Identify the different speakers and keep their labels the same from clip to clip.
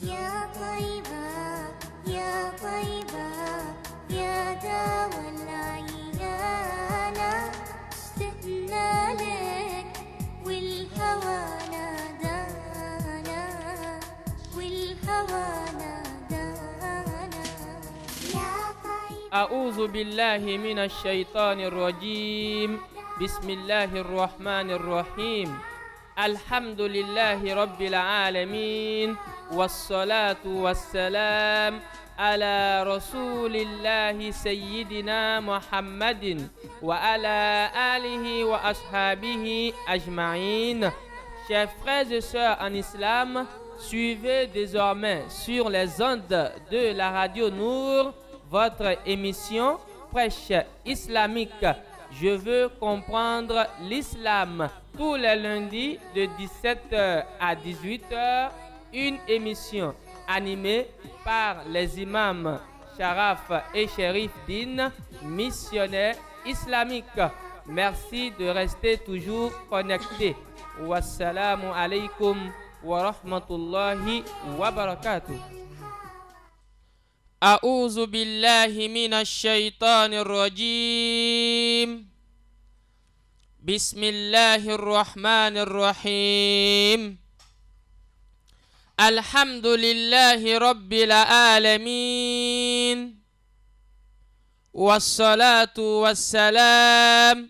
Speaker 1: يا طيبة يا طيبة يا دوا العيانة اشتقنا لك والهوى نادانا والهوى نادانا يا طيبة.
Speaker 2: أعوذ بالله من الشيطان الرجيم. بسم الله الرحمن الرحيم. الحمد لله رب العالمين، والصلاة والسلام على رسول الله سيدنا محمد وعلى آله وأصحابه أجمعين. Chers frères et sœurs en islam, suivez désormais sur les ondes de la radio Nour votre émission Prêche islamique. Je veux comprendre l'islam. Tous les lundis de 17h à 18h, une émission animée par les imams Sharaf et Sherif Din, missionnaires islamiques. Merci de rester toujours connectés. Wassalamu alaikum wa rahmatullahi wa barakatuh. أعوذ بالله من الشيطان الرجيم. بسم الله الرحمن الرحيم. الحمد لله رب العالمين، والصلاة والسلام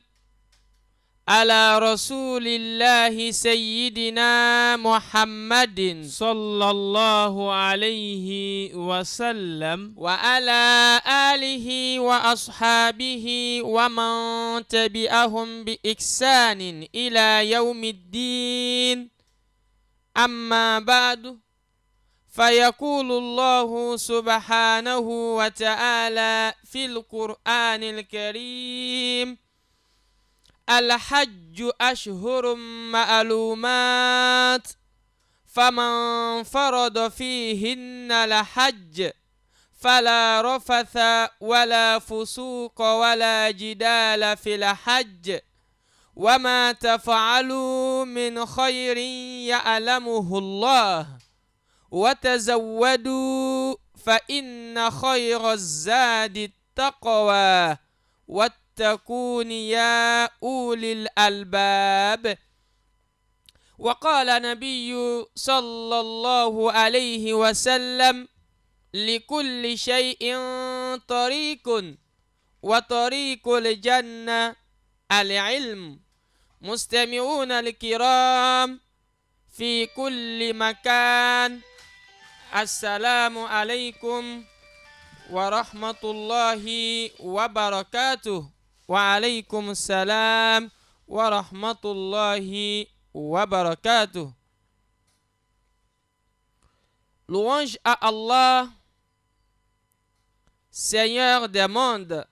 Speaker 2: على رسول الله سيدنا محمد صلى الله عليه وسلم وعلى آله وأصحابه ومن تبعهم بإحسان إلى يوم الدين. أما بعد، فيقول الله سبحانه وتعالى في القرآن الكريم: الحج أشهر معلومات، فمن فرض فيهن الحج فلا رفث ولا فسوق ولا جدال في الحج، وما تفعلوا من خير يعلمه الله، وتزودوا فإن خير الزاد التقوى واتقون يا أولي الألباب. وقال النبي صلى الله عليه وسلم: لكل شيء طريق، وطريق الجنة العلم. مستمعون الكرام في كل مكان، السلام عليكم ورحمة الله وبركاته. وعليكم السلام ورحمة الله وبركاته. Louange à Allah, Seigneur des mondes,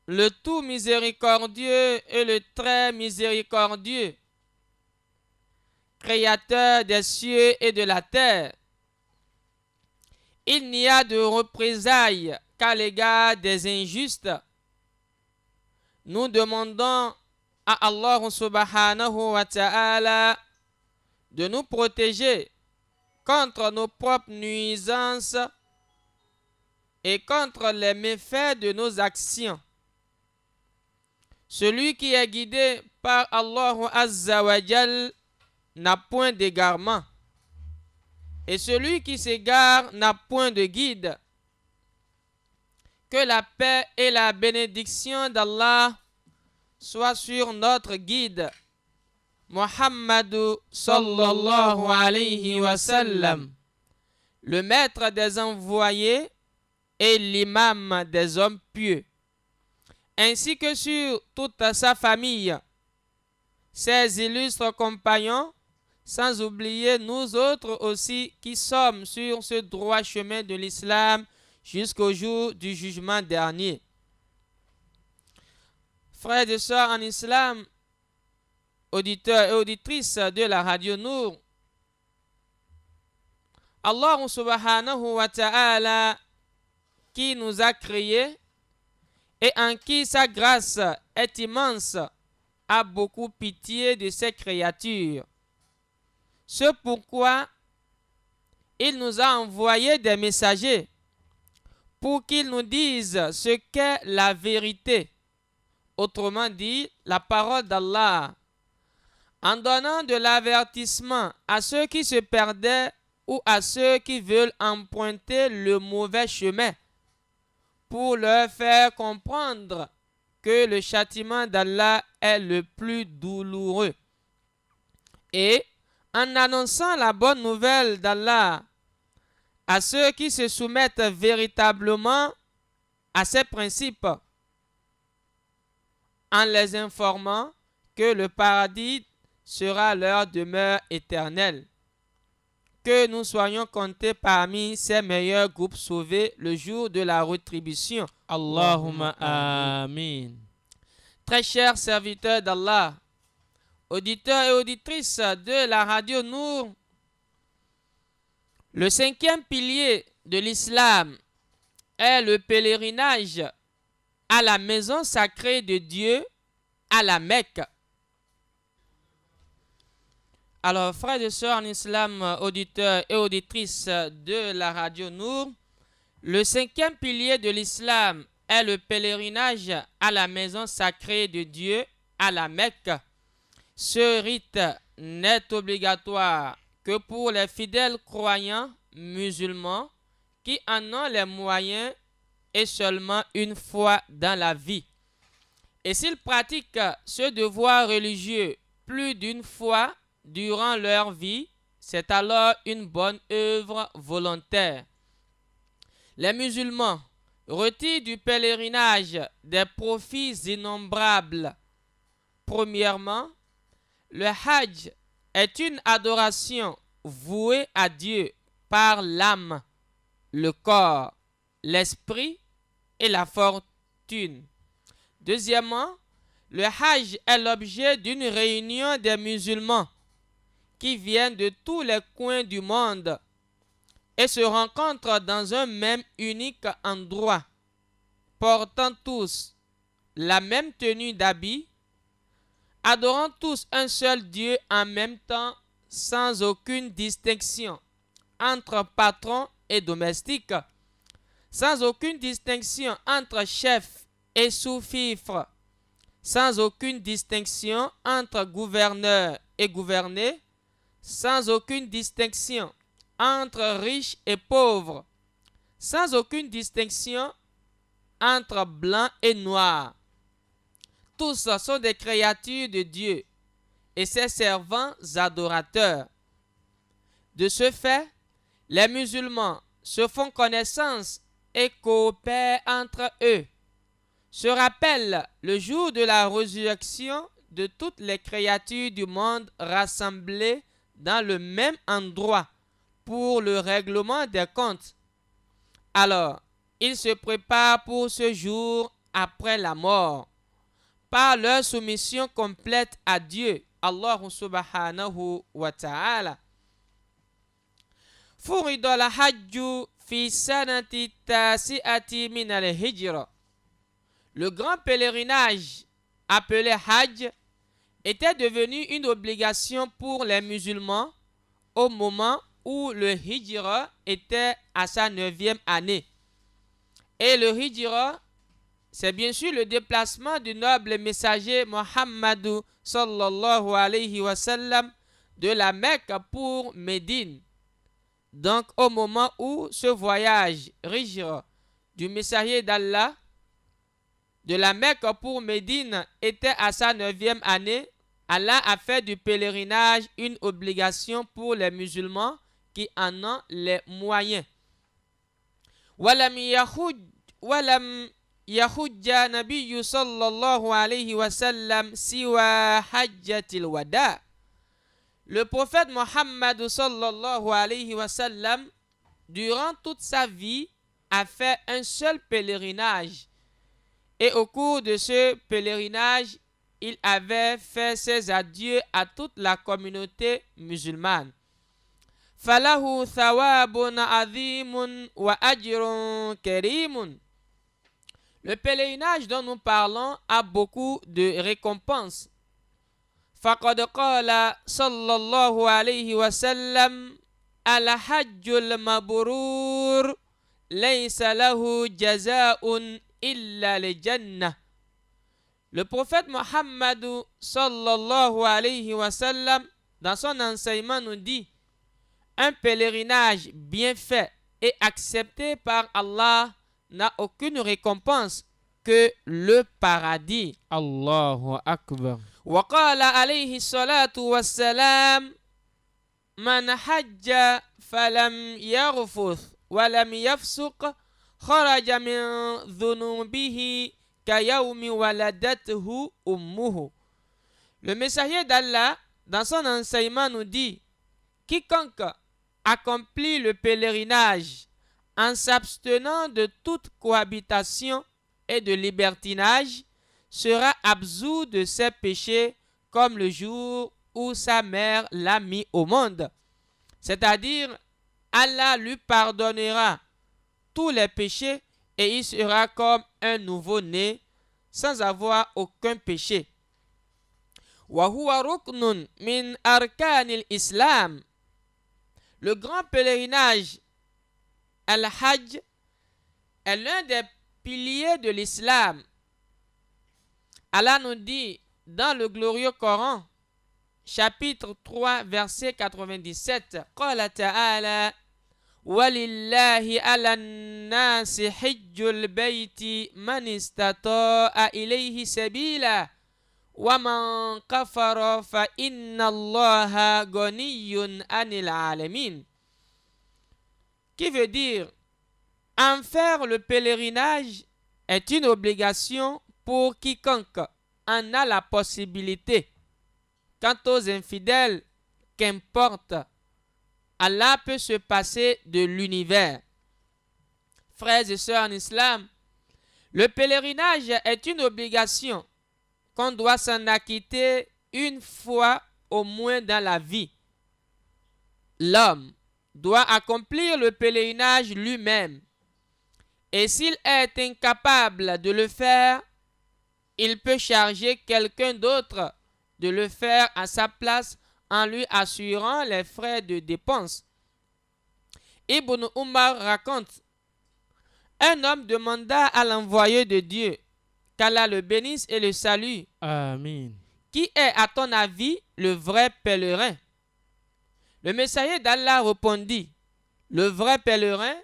Speaker 2: le tout miséricordieux et le très miséricordieux, créateur des cieux et de la terre. Il n'y a de représailles qu'à l'égard des injustes. Nous demandons à Allah subhanahu wa ta'ala de nous protéger contre nos propres nuisances et contre les méfaits de nos actions. Celui qui est guidé par Allah Azza wa Jal n'a point d'égarement, et celui qui s'égare n'a point de guide. Que la paix et la bénédiction d'Allah soient sur notre guide, Muhammad sallallahu alayhi wa sallam, le maître des envoyés et l'imam des hommes pieux, ainsi que sur toute sa famille, ses illustres compagnons, sans oublier nous autres aussi qui sommes sur ce droit chemin de l'islam jusqu'au jour du jugement dernier. Frères et sœurs en islam, auditeurs et auditrices de la radio Nour, Allah subhanahu wa ta'ala, qui nous a créés et en qui sa grâce est immense, a beaucoup pitié de ses créatures. C'est pourquoi il nous a envoyé des messagers pour qu'ils nous disent ce qu'est la vérité, autrement dit, la parole d'Allah, en donnant de l'avertissement à ceux qui se perdaient ou à ceux qui veulent emprunter le mauvais chemin, pour leur faire comprendre que le châtiment d'Allah est le plus douloureux. Et en annonçant la bonne nouvelle d'Allah à ceux qui se soumettent véritablement à ces principes, en les informant que le paradis sera leur demeure éternelle. Que nous soyons comptés parmi ces meilleurs groupes sauvés le jour de la rétribution.
Speaker 3: Allahumma amin.
Speaker 2: Très chers serviteurs d'Allah, auditeurs et auditrices de la radio Nour, le 5e pilier de l'islam est le pèlerinage à la maison sacrée de Dieu, à la Mecque. Alors, frères et sœurs en islam, auditeurs et auditrices de la radio Nour, le 5e pilier de l'islam est le pèlerinage à la maison sacrée de Dieu, à la Mecque. Ce rite n'est obligatoire que pour les fidèles croyants musulmans qui en ont les moyens et seulement une fois dans la vie. Et s'ils pratiquent ce devoir religieux plus d'une fois durant leur vie, c'est alors une bonne œuvre volontaire. Les musulmans retirent du pèlerinage des profits innombrables. Premièrement, le Hajj est une adoration vouée à Dieu par l'âme, le corps, l'esprit et la fortune. Deuxièmement, le Hajj est l'objet d'une réunion des musulmans qui viennent de tous les coins du monde et se rencontrent dans un même unique endroit, portant tous la même tenue d'habit, adorant tous un seul Dieu en même temps, sans aucune distinction entre patrons et domestiques, sans aucune distinction entre chefs et sous-fifres, sans aucune distinction entre gouverneurs et gouvernés, sans aucune distinction entre riches et pauvres, sans aucune distinction entre blancs et noirs. Tous sont des créatures de Dieu et ses servants adorateurs. De ce fait, les musulmans se font connaissance et coopèrent entre eux, se rappellent le jour de la résurrection de toutes les créatures du monde rassemblées dans le même endroit pour le règlement des comptes. Alors, ils se préparent pour ce jour après la mort, par leur soumission complète à Dieu, Allah subhanahu wa ta'ala. فرض الحج في سنة التاسعة من الهجرة. Le grand pèlerinage appelé Hajj était devenu une obligation pour les musulmans au moment où le Hijra était à sa 9e année. Et le Hijra, c'est bien sûr le déplacement du noble messager Muhammad sallallahu alayhi wa sallam de la Mecque pour Médine. Donc au moment où ce voyage Hijra du messager d'Allah de la Mecque pour Médine était à sa 9e année, Allah a fait du pèlerinage une obligation pour les musulmans qui en ont les moyens. Walam yahujja nabiyyu sallallahu alayhi wa sallam siwa hajjatil wada. Le prophète Mohammed sallallahu alayhi wa sallam, durant toute sa vie, a fait un seul pèlerinage. Et au cours de ce pèlerinage, il avait fait ses adieux à toute la communauté musulmane. Falahu thawabun azimun wa ajrun karimun. Le pèlerinage dont nous parlons a beaucoup de récompenses. Faqad qala sallallahu alayhi wa sallam al-hajjul mabrur laysa lahu jaza'un illa le jannah. Le prophète Mohammed sallallahu alayhi wa sallam, dans son enseignement, nous dit: un pèlerinage bien fait et accepté par Allah n'a aucune récompense que le paradis.
Speaker 3: Allahu Akbar.
Speaker 2: Wa qala alayhi salatu wassalam: man hajja falam yarfuth wa lam yafsuq kharaja min dhunubihi kayawmi waladathu ummuhu. Le messager d'Allah, dans son enseignement, nous dit: quiconque accomplit le pèlerinage en s'abstenant de toute cohabitation et de libertinage sera absous de ses péchés comme le jour où sa mère l'a mis au monde. C'est-à-dire, Allah lui pardonnera tous les péchés et il sera comme un nouveau-né sans avoir aucun péché. Wa huwa ruknun min arkanil islam. Le grand pèlerinage Al-Hajj est l'un des piliers de l'islam. Allah nous dit dans le glorieux Coran, chapitre 3, verset 97, Qala ta'ala: Walillahi ala nasi hijjul bayti man istata'a ilayhi sabila wa man kafara fa inna Allaha ghaniyyun anil alamin. Qui veut dire, en faire le pèlerinage est une obligation pour quiconque en a la possibilité. Quant aux infidèles, qu'importe, Allah peut se passer de l'univers. Frères et sœurs en islam, le pèlerinage est une obligation qu'on doit s'en acquitter une fois au moins dans la vie. L'homme doit accomplir le pèlerinage lui-même. Et s'il est incapable de le faire, il peut charger quelqu'un d'autre de le faire à sa place en lui assurant les frais de dépense. Ibn Umar raconte: un homme demanda à l'envoyé de Dieu, qu'Allah le bénisse et le salue,
Speaker 3: Amin.
Speaker 2: qui est à ton avis le vrai pèlerin? Le messager d'Allah répondit: le vrai pèlerin,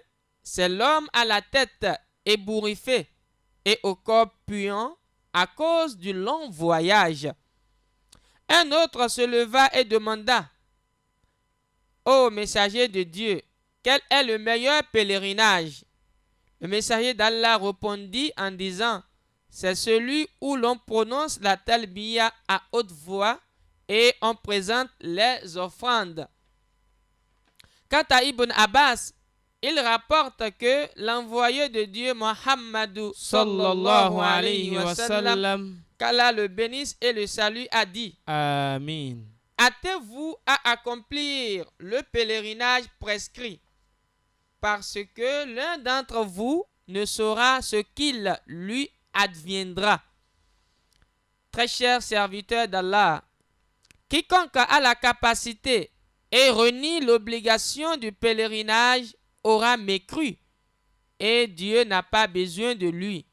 Speaker 2: c'est l'homme à la tête ébouriffée et au corps puant à cause du long voyage. Un autre se leva et demanda: ô messager de Dieu, quel est le meilleur pèlerinage? Le messager d'Allah répondit en disant: c'est celui où l'on prononce la talbiya à haute voix et on présente les offrandes. Quant à Ibn Abbas, il rapporte que l'envoyé de Dieu Muhammad sallallahu alayhi wa sallam, qu'Allah le bénisse et le salue, a dit:
Speaker 3: Amin.
Speaker 2: hâtez-vous à accomplir le pèlerinage prescrit, parce que l'un d'entre vous ne saura ce qu'il lui adviendra. Très chers serviteurs d'Allah, quiconque a la capacité et renie l'obligation du pèlerinage aura mécru, et Dieu n'a pas besoin de lui.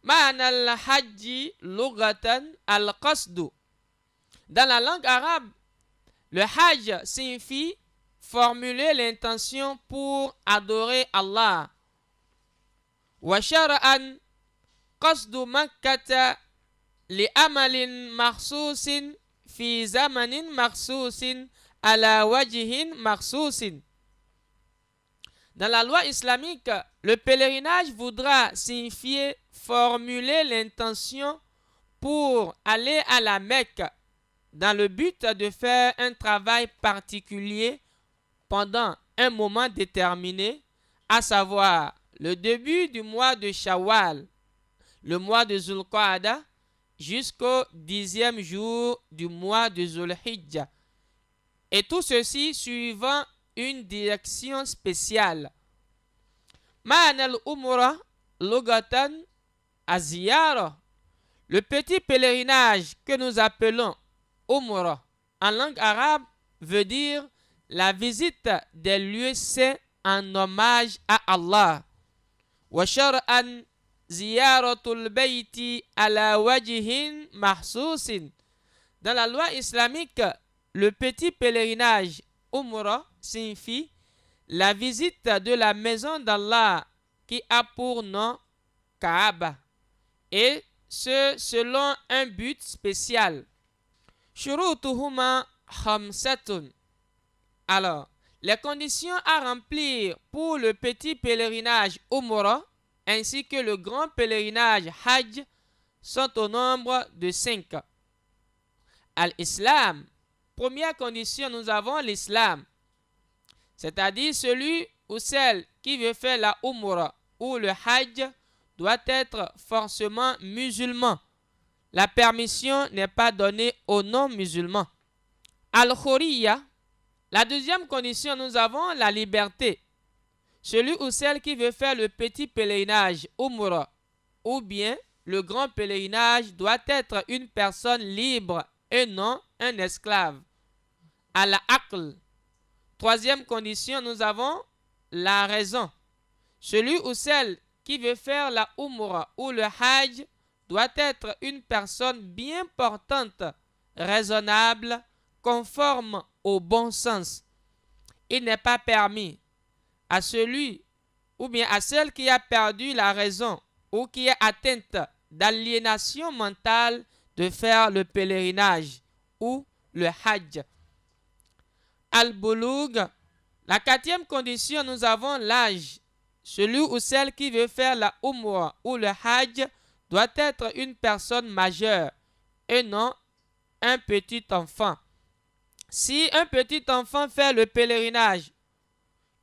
Speaker 2: Ma'ana al-hajji lughatan al-qasdu. Dans la langue arabe, le hajj signifie formuler l'intention pour adorer Allah. Wa shar'an qasdu makkata li amalin makhsusin fi zamanin makhsusin ala wajhin makhsusin. Dans la loi islamique, le pèlerinage voudra signifier formuler l'intention pour aller à la Mecque dans le but de faire un travail particulier pendant un moment déterminé, à savoir le début du mois de Shawwal, le mois de Zulqa'ada, jusqu'au 10e jour du mois de Zulhijja. Et tout ceci suivant une direction spéciale. Ma'anal umrah lugatan aziyara. Le petit pèlerinage que nous appelons umrah en langue arabe veut dire la visite des lieux saints en hommage à Allah. Wa shar'an ziyaratul bayti ala wajhin mahsusin. Dans la loi islamique, le petit pèlerinage Umrah signifie la visite de la maison d'Allah qui a pour nom Kaaba, et ce selon un but spécial. Shurutuhuma khamsatun. Alors, les conditions à remplir pour le petit pèlerinage Umrah ainsi que le grand pèlerinage Hajj sont au nombre de 5. Al-Islam. Première condition, nous avons l'Islam, c'est-à-dire celui ou celle qui veut faire la Umrah ou le Hajj doit être forcément musulman. La permission n'est pas donnée aux non-musulmans. Al-Khuriyya. La deuxième condition, nous avons la liberté. Celui ou celle qui veut faire le petit pèlerinage Umrah ou bien le grand pèlerinage doit être une personne libre et non un esclave. Al-Aql. Troisième condition, nous avons la raison. Celui ou celle qui veut faire la Umrah ou le Hajj doit être une personne bien portante, raisonnable, conforme au bon sens. Il n'est pas permis à celui ou bien à celle qui a perdu la raison ou qui est atteinte d'aliénation mentale de faire le pèlerinage ou le Hajj. Al-Bulugh. La quatrième condition, nous avons l'âge. Celui ou celle qui veut faire la Umrah ou le Hajj doit être une personne majeure et non un petit enfant. Si un petit enfant fait le pèlerinage,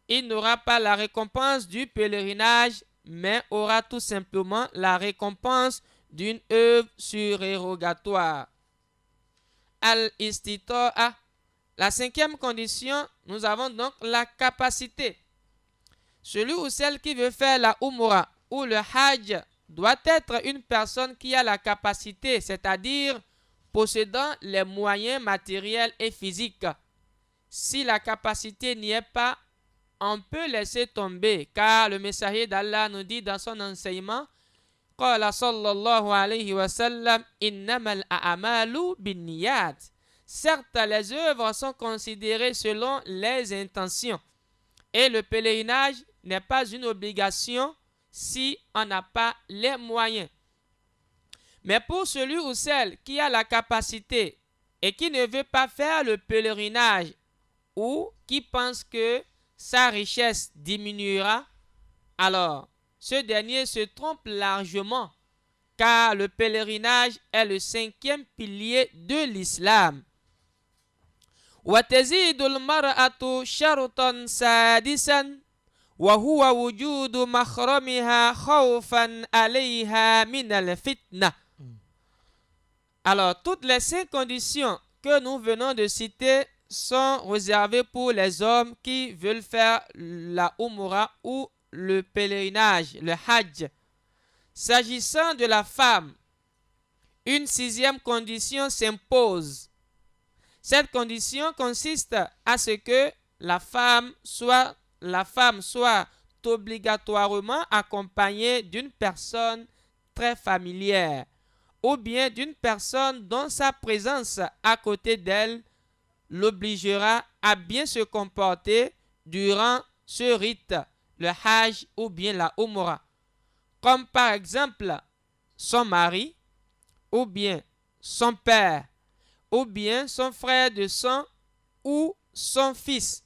Speaker 2: il n'aura pas la récompense du pèlerinage, mais aura tout simplement la récompense d'une œuvre surérogatoire. Al-Istita'a. La cinquième condition, nous avons donc la capacité. Celui ou celle qui veut faire la Umrah ou le Hajj doit être une personne qui a la capacité, c'est-à-dire possédant les moyens matériels et physiques. Si la capacité n'y est pas, on peut laisser tomber, car le messager d'Allah nous dit dans son enseignement, Qala sallallahu alayhi wa sallam, innamal a'malu binniyat. Certes, les œuvres sont considérées selon les intentions, et le pèlerinage n'est pas une obligation si on n'a pas les moyens. Mais pour celui ou celle qui a la capacité et qui ne veut pas faire le pèlerinage ou qui pense que sa richesse diminuera, alors ce dernier se trompe largement, car le pèlerinage est le 5e pilier de l'islam. وتزيد المرأة شرطا سادسا وهو وجود محرمها خوفا عليها من الفتنة. Alors, toutes les 5 conditions que nous venons de citer sont réservées pour les hommes qui veulent faire la Umrah ou le pèlerinage, le Hajj. S'agissant de la femme, une 6e condition s'impose. Cette condition consiste à ce que la femme soit obligatoirement accompagnée d'une personne très familière ou bien d'une personne dont sa présence à côté d'elle l'obligera à bien se comporter durant ce rite, le Hajj ou bien la Umrah, comme par exemple son mari ou bien son père ou bien son frère de sang ou son fils.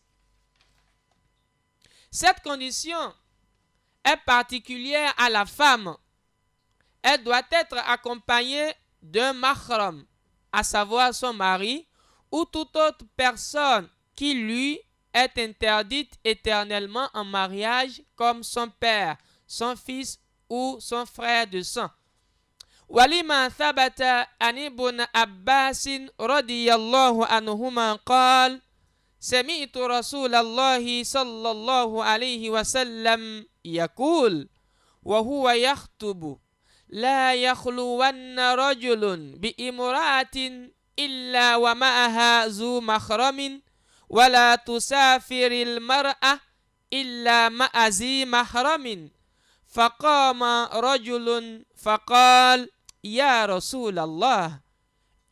Speaker 2: Cette condition est particulière à la femme. Elle doit être accompagnée d'un mahram, à savoir son mari ou toute autre personne qui lui est interdite éternellement en mariage, comme son père, son fils ou son frère de sang. ولما ثبت عن ابن عباس رضي الله عنهما قال سمعت رسول الله صلى الله عليه وسلم يقول وهو يخطب لا يخلون رجل بامرأة إلا ومعها ذو محرم ولا تسافر المرأة إلا مع ذي محرم فقام رجل فقال يا رسول الله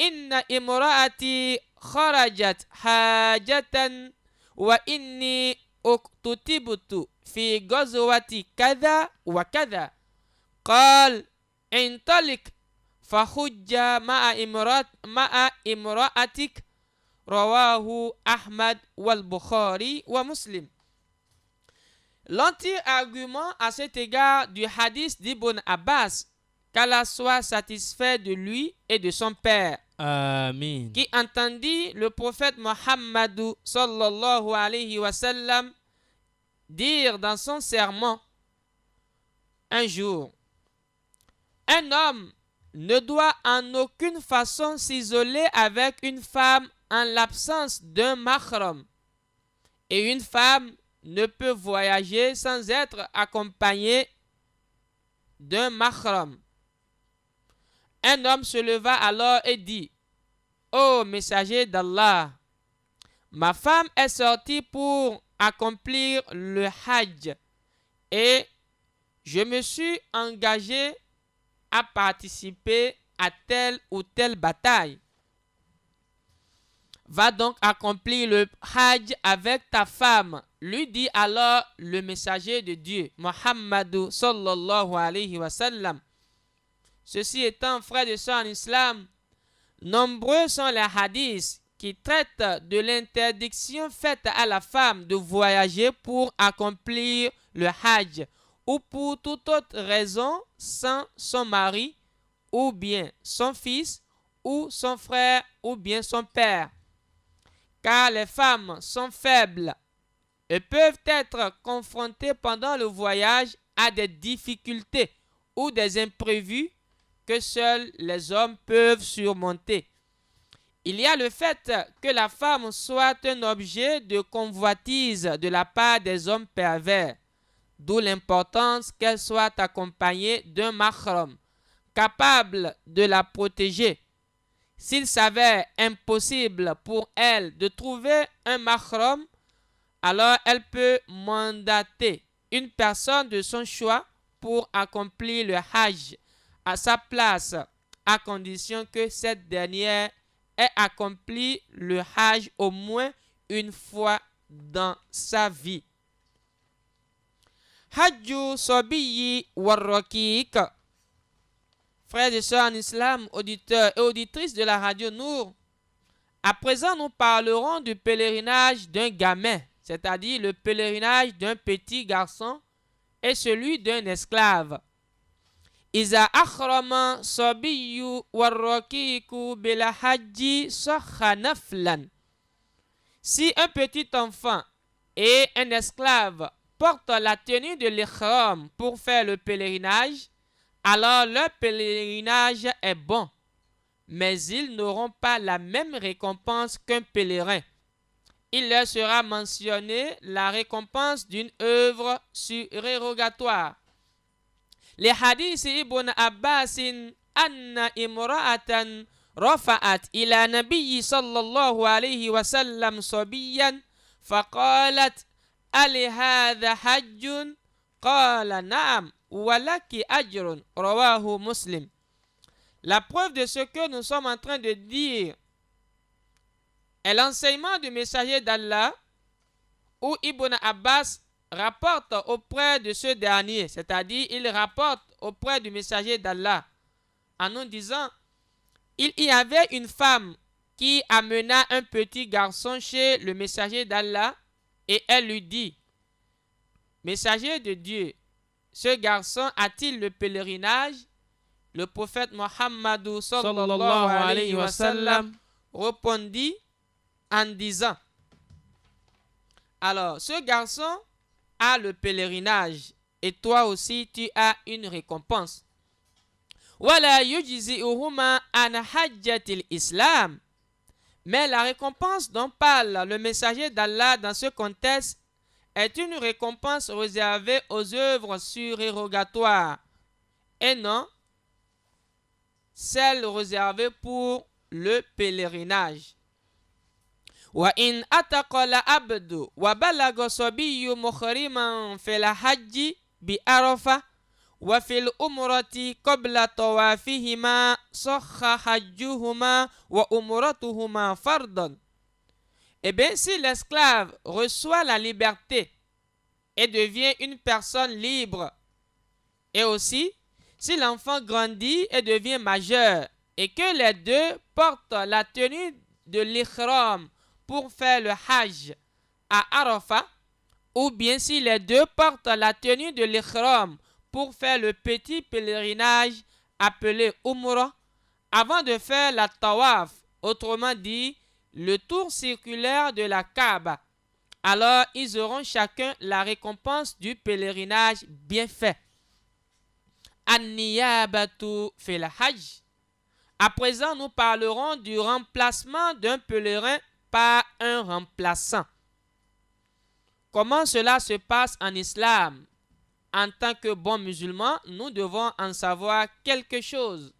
Speaker 2: إن امرأتي خرجت حاجة وإني اكتتبت في غزوة كذا وكذا قال انطلق فحج مع امرأتك رواه Ahmad wal Bukhari wa Muslim. L'entier argument à cet égard du hadith d'Ibn Abbas, qu'Allah soit satisfait de lui et de son père,
Speaker 3: Amin.
Speaker 2: qui entendit le prophète Muhammad sallallahu alayhi wa sallam dire dans son sermon un jour: un homme ne doit en aucune façon s'isoler avec une femme en l'absence d'un mahram, et une femme ne peut voyager sans être accompagnée d'un mahram. Un homme se leva alors et dit: ô messager d'Allah, ma femme est sortie pour accomplir le hajj et je me suis engagé à participer à telle ou telle bataille. Va donc accomplir le hajj avec ta femme, lui dit alors le messager de Dieu, Muhammad sallallahu alayhi wa sallam. Ceci étant, frères et sœurs en islam, nombreux sont les hadiths qui traitent de l'interdiction faite à la femme de voyager pour accomplir le hajj ou pour toute autre raison sans son mari, ou bien son fils, ou son frère, ou bien son père. Car les femmes sont faibles et peuvent être confrontées pendant le voyage à des difficultés ou des imprévus que seuls les hommes peuvent surmonter. Il y a le fait que la femme soit un objet de convoitise de la part des hommes pervers, d'où l'importance qu'elle soit accompagnée d'un mahram capable de la protéger. S'il s'avère impossible pour elle de trouver un mahram, alors elle peut mandater une personne de son choix pour accomplir le hajj à sa place, à condition que cette dernière ait accompli le hajj au moins une fois dans sa vie. Hajju Sabiyi Warrakik. Frères et sœurs en islam, auditeurs et auditrices de la radio Nour, à présent nous parlerons du pèlerinage d'un gamin, c'est-à-dire le pèlerinage d'un petit garçon et celui d'un esclave. Iza akhrama sabiyu warrakiku bila hajji sahha naflan. Si un petit enfant et un esclave portent la tenue de l'ihram pour faire le pèlerinage, alors leur pèlerinage est bon, mais ils n'auront pas la même récompense qu'un pèlerin. Il leur sera mentionné la récompense d'une œuvre surérogatoire. Les hadiths Ibn Abbas anna imra'atan rafa'at ila nabiyyi sallallahu alayhi wa sallam sabiyan faqalat ali hadha hajjun qala na'am walaki ajrun rawahu Muslim. La preuve de ce que nous sommes en train de dire est l'enseignement du messager d'Allah où Ibn Abbas rapporte auprès de ce dernier, c'est-à-dire il rapporte auprès du messager d'Allah en nous disant: il y avait une femme qui amena un petit garçon chez le messager d'Allah et elle lui dit: messager de Dieu, ce garçon a-t-il le pèlerinage? Le prophète Muhammad sallallahu alayhi wa sallam répondit en disant: alors ce garçon a le pèlerinage et toi aussi tu as une récompense. Wala yujzi'uhuma an hajjatil islam. Mais la récompense dont parle le messager d'Allah dans ce contexte est une récompense réservée aux œuvres surérogatoires et non celle réservée pour le pèlerinage. وإن أتقى العبد وبلغ صبي محرما في الحج بعرفة وفي الأمرة قبل طوافهما صح حجهما وأمرتهما فرضا. Eh bien, si l'esclave reçoit la liberté et devient une personne libre, et aussi si l'enfant grandit et devient majeur, et que les deux portent la tenue de l'ihram pour faire le hajj à Arafat, ou bien si les deux portent la tenue de l'ihram pour faire le petit pèlerinage appelé Umrah, avant de faire la tawaf, autrement dit, le tour circulaire de la Kaaba, alors ils auront chacun la récompense du pèlerinage bien fait. An-niyabatu fil hajj. À présent, nous parlerons du remplacement d'un pèlerin par un remplaçant. Comment cela se passe en islam? En tant que bons musulmans, nous devons en savoir quelque chose.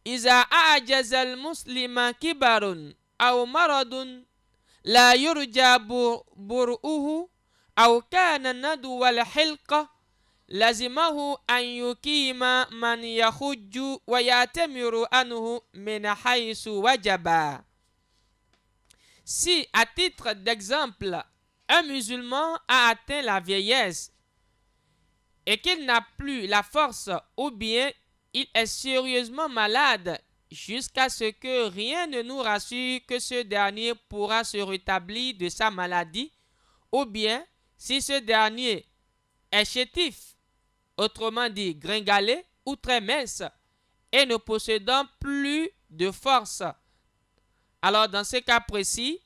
Speaker 2: إذا أعجز المسلم كبر أو مرض لا يرجى برؤه أو كان ندو الحلقة لزمه أن يقيم من يحج ويأتمر عنه من حيث وجب. Si, à titre d'exemple, un musulman a atteint la vieillesse et qu'il n'a plus la force, ou bien il est sérieusement malade, jusqu'à ce que rien ne nous rassure que ce dernier pourra se rétablir de sa maladie, ou bien si ce dernier est chétif, autrement dit gringalé ou très mince, et ne possédant plus de force. Alors dans ce cas précis,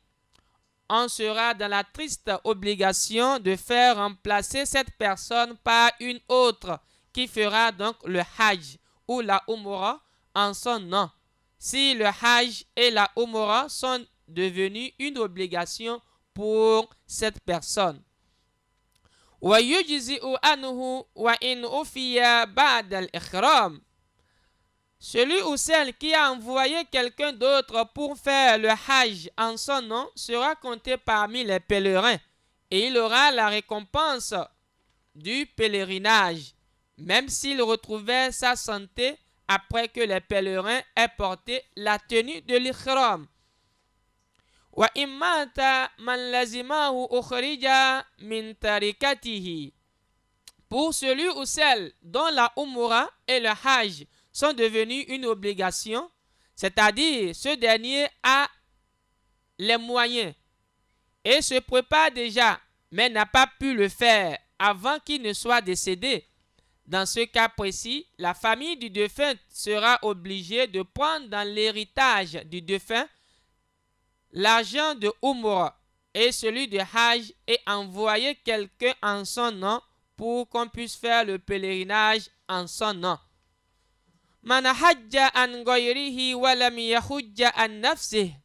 Speaker 2: on sera dans la triste obligation de faire remplacer cette personne par une autre qui fera donc le hajj ou la umrah en son nom, si le hajj et la umrah sont devenus une obligation pour cette personne. وَيُجْزِئُ عَنْهُ وَإِنْ أُفِيَ بَعْدَ الْإِحْرَامِ. Celui ou celle qui a envoyé quelqu'un d'autre pour faire le hajj en son nom sera compté parmi les pèlerins et il aura la récompense du pèlerinage, même s'il retrouvait sa santé après que les pèlerins aient porté la tenue de l'ihram. Wa immata man lazimahu ukhrija min tarikatihi. Pour celui ou celle dont la umrah et le hajj sont devenus une obligation, c'est-à-dire ce dernier a les moyens et se prépare déjà, mais n'a pas pu le faire avant qu'il ne soit décédé. Dans ce cas précis, la famille du défunt sera obligée de prendre dans l'héritage du défunt l'argent de Umrah et celui de Hajj et envoyer quelqu'un en son nom pour qu'on puisse faire le pèlerinage en son nom. Man hajja an ghayrihi wa lam yahujja an nafsihi.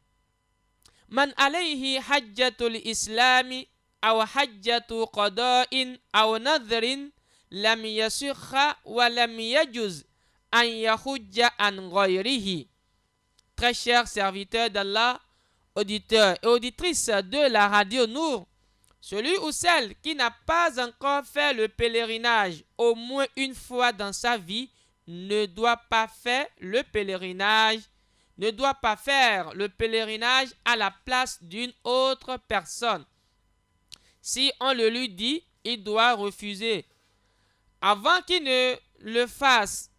Speaker 2: Man alayhi hajjatul islami aw hajjatu qada'in aw nadhrin lam yasukha wa lam yajuz an yahujja an ghayrihi. Très chers serviteurs d'Allah, auditeurs et auditrices de la radio Nour, celui ou celle qui n'a pas encore fait le pèlerinage au moins une fois dans sa vie ne doit pas faire le pèlerinage, à la place d'une autre personne. Si on le lui dit, il doit refuser. Avant qu'il ne le fasse,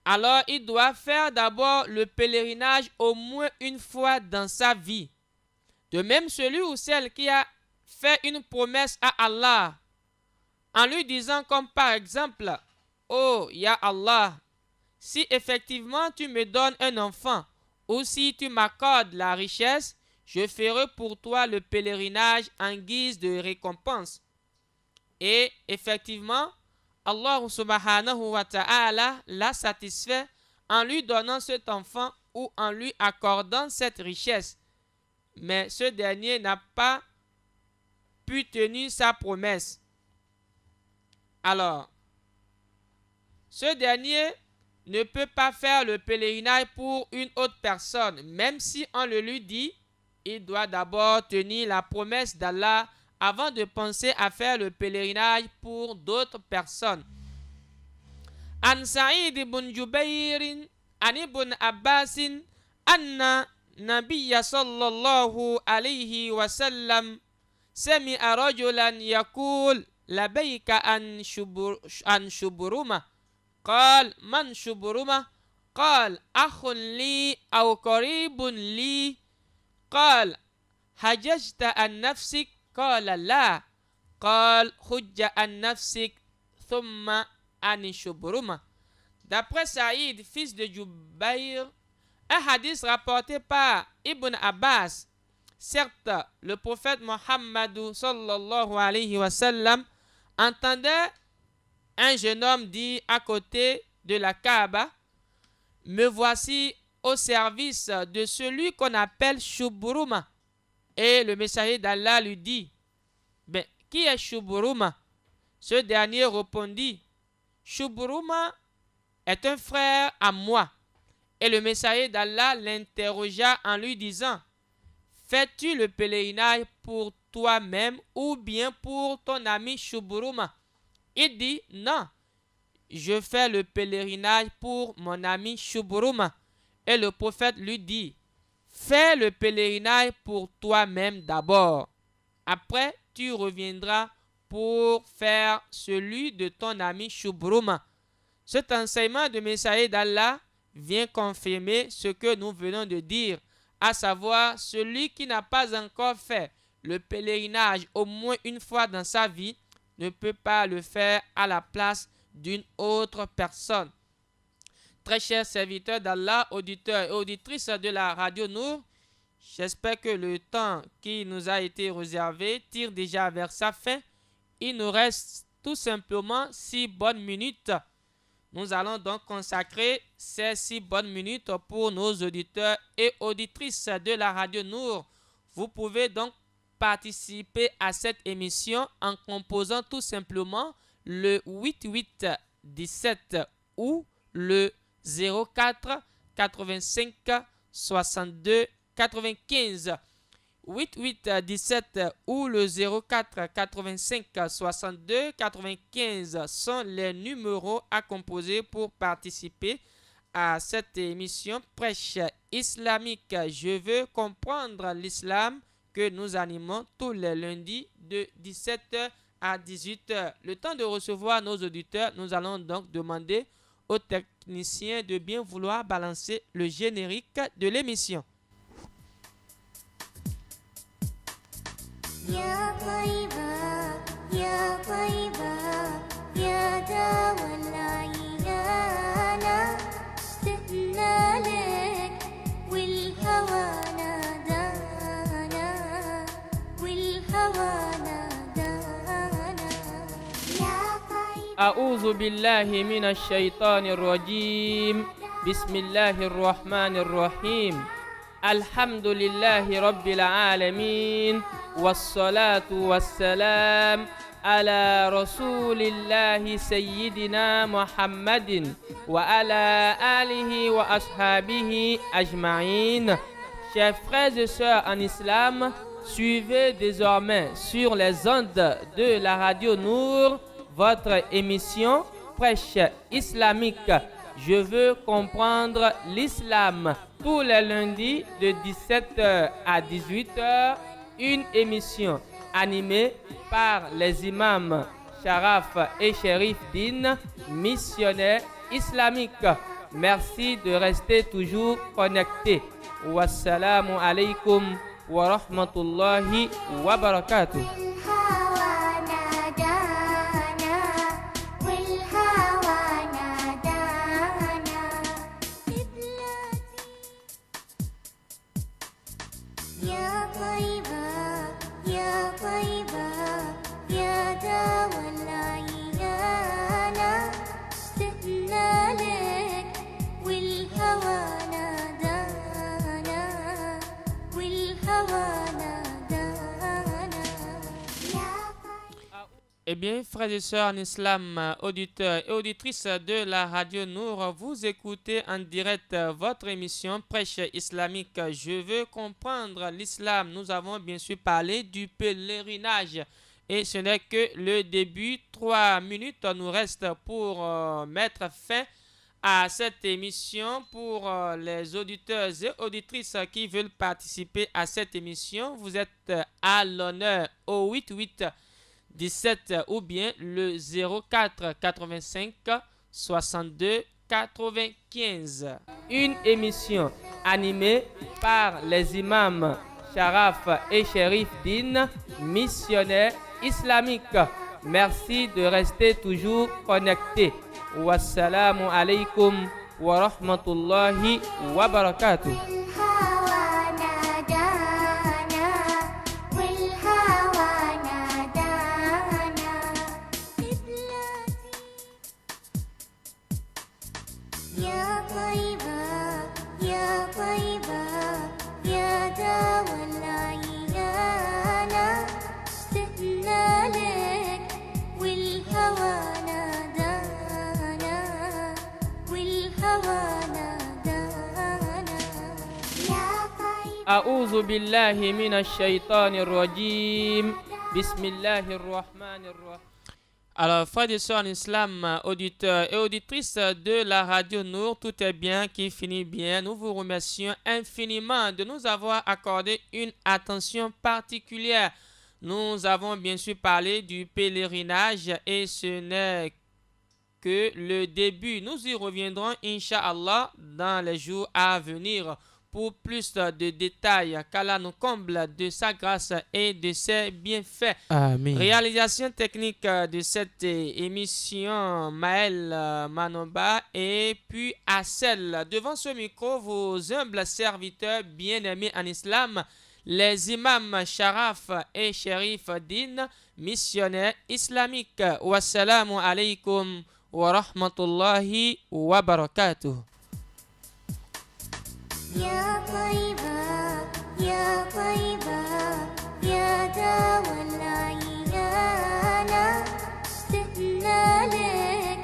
Speaker 2: alors il doit faire d'abord le pèlerinage au moins une fois dans sa vie. De même, celui ou celle qui a fait une promesse à Allah, en lui disant comme par exemple, « Oh, ya Allah, si effectivement tu me donnes un enfant, ou si tu m'accordes la richesse, je ferai pour toi le pèlerinage en guise de récompense. » Et effectivement, Allah subhanahu wa ta'ala l'a satisfait en lui donnant cet enfant ou en lui accordant cette richesse. Mais ce dernier n'a pas pu tenir sa promesse. Alors, ce dernier ne peut pas faire le pèlerinage pour une autre personne. Même si on le lui dit, il doit d'abord tenir la promesse d'Allah avant de penser à faire le pèlerinage pour d'autres personnes. An Sa'id ibn Jubayr, an ibn Abbas, anna Nabiyya sallallahu alayhi wa sallam sami'a rajulan yaqul labayka an shuburuma. قال من شبرمة قال أخ لي أو قريب لي قال حججت عن نفسك قال لا قال حج عن نفسك ثم عن شبرمة. D'après Saïd, fils de Jubayr, un hadith rapporté par Ibn Abbas. Certes, le prophète Mohammed sallallahu alayhi wa sallam entendait un jeune homme dit à côté de la Kaaba, me voici au service de celui qu'on appelle Shuburuma. Et le messager d'Allah lui dit, ben, qui est Shuburuma? Ce dernier répondit, Shuburuma est un frère à moi. Et le messager d'Allah l'interrogea en lui disant, fais-tu le pèlerinage pour toi-même ou bien pour ton ami Shuburuma? Il dit, non, je fais le pèlerinage pour mon ami Shuburuma. Et le prophète lui dit, fais le pèlerinage pour toi-même d'abord. Après, tu reviendras pour faire celui de ton ami Shuburuma. Cet enseignement de messager d'Allah vient confirmer ce que nous venons de dire, à savoir celui qui n'a pas encore fait le pèlerinage au moins une fois dans sa vie, ne peut pas le faire à la place d'une autre personne. Très chers serviteurs d'Allah, auditeurs et auditrices de la Radio Nour, j'espère que le temps qui nous a été réservé tire déjà vers sa fin. Il nous reste tout simplement 6 bonnes minutes. Nous allons donc consacrer ces 6 bonnes minutes pour nos auditeurs et auditrices de la Radio Nour. Vous pouvez donc participer à cette émission en composant tout simplement le 8817 ou le 04 85 62 95. 8817 ou le 04 85 62 95 sont les numéros à composer pour participer à cette émission Prêche islamique. Je veux comprendre l'islam que nous animons tous les lundis de 17h à 18h. Le temps de recevoir nos auditeurs, nous allons donc demander aux techniciens de bien vouloir balancer le générique de l'émission.
Speaker 1: يا طيبة يا طيبة يا دوا العيانة اشتقنا لك والهوى نادانا والهوى نادانا يا طيبة.
Speaker 2: أعوذ بالله من الشيطان الرجيم. بسم الله الرحمن الرحيم. الحمد لله رب العالمين والصلاة والسلام على رسول الله سيدنا محمد وعلى آله وأصحابه أجمعين. Chers frères et sœurs en islam, suivez désormais sur les ondes de la Radio Nour votre émission Prêche islamique. Je veux comprendre l'islam. Tous les lundis de 17h à 18h, une émission animée par les imams Sharaf et Sherif Din, missionnaires islamiques. Merci de rester toujours connectés. Wassalamu alaikum wa rahmatullahi wa barakatuh.
Speaker 1: يا طيبة يا طيبة يا دوا العيانة اشتقنا لك والهوى نادانا والهوى نادانا
Speaker 2: Eh bien, frères et sœurs en islam, auditeurs et auditrices de la radio Nour, vous écoutez en direct votre émission Prêche islamique. Je veux comprendre l'islam. Nous avons bien sûr parlé du pèlerinage. Et ce n'est que le début. 3 minutes nous restent pour mettre fin à cette émission. Pour les auditeurs et auditrices qui veulent participer à cette émission, vous êtes à l'honneur au 88 17 ou bien le 04 85 62 95. Une émission animée par les imams Sharaf et Sherif Din, missionnaires islamiques. Merci de rester toujours connectés. Wassalamu alaikum wa rahmatullahi wa barakatuh.
Speaker 1: الهوى نادانا والهوى نادانا قبلتي يا طيبة يا طيبة يا دوا العيانة اشتقنا لك والهوى نادانا والهوى نادانا يا طيبة
Speaker 2: أعوذ بالله من الشيطان الرجيم. بسم الله الرحمن الرحيم. Alors, frères et sœurs en islam, auditeurs et auditrices de la radio Nour, tout est bien qui finit bien. Nous vous remercions infiniment de nous avoir accordé une attention particulière. Nous avons bien sûr parlé du pèlerinage et ce n'est que le début. Nous y reviendrons, Inch'Allah, dans les jours à venir pour plus de détails. Qu'Allah nous comble de sa grâce et de ses bienfaits.
Speaker 3: Amin.
Speaker 2: Réalisation technique de cette émission, Maël Manoba et puis Assel. Devant ce micro, vos humbles serviteurs bien-aimés en islam, les imams Sharaf et Sherif Din, missionnaires islamiques. Wassalamu alaikum wa rahmatullahi wa barakatuh.
Speaker 1: يا طيبة يا طيبة يا دوا العيانة اشتقنا لك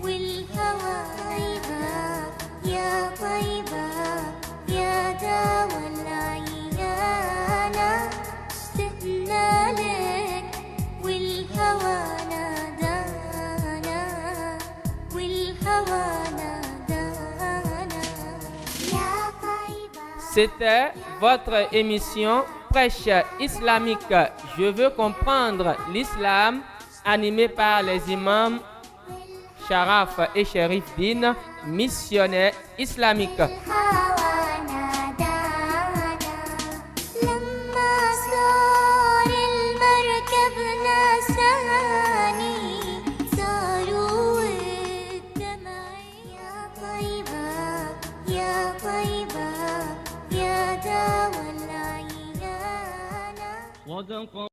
Speaker 1: والهوى طيبة يا طيبة يا دوا العيانة اشتقنا لك والهوى نادانا والهوى نادانا يا طيبة
Speaker 2: C'était votre émission Prêche islamique. Je veux comprendre l'islam, animée par les imams Sharaf et Sherif Din, missionnaires islamiques.
Speaker 1: الهوى نادانا لما صار المركب ناساني صاروا الدمع يا طيبة يا طيبة يا دوا العيانة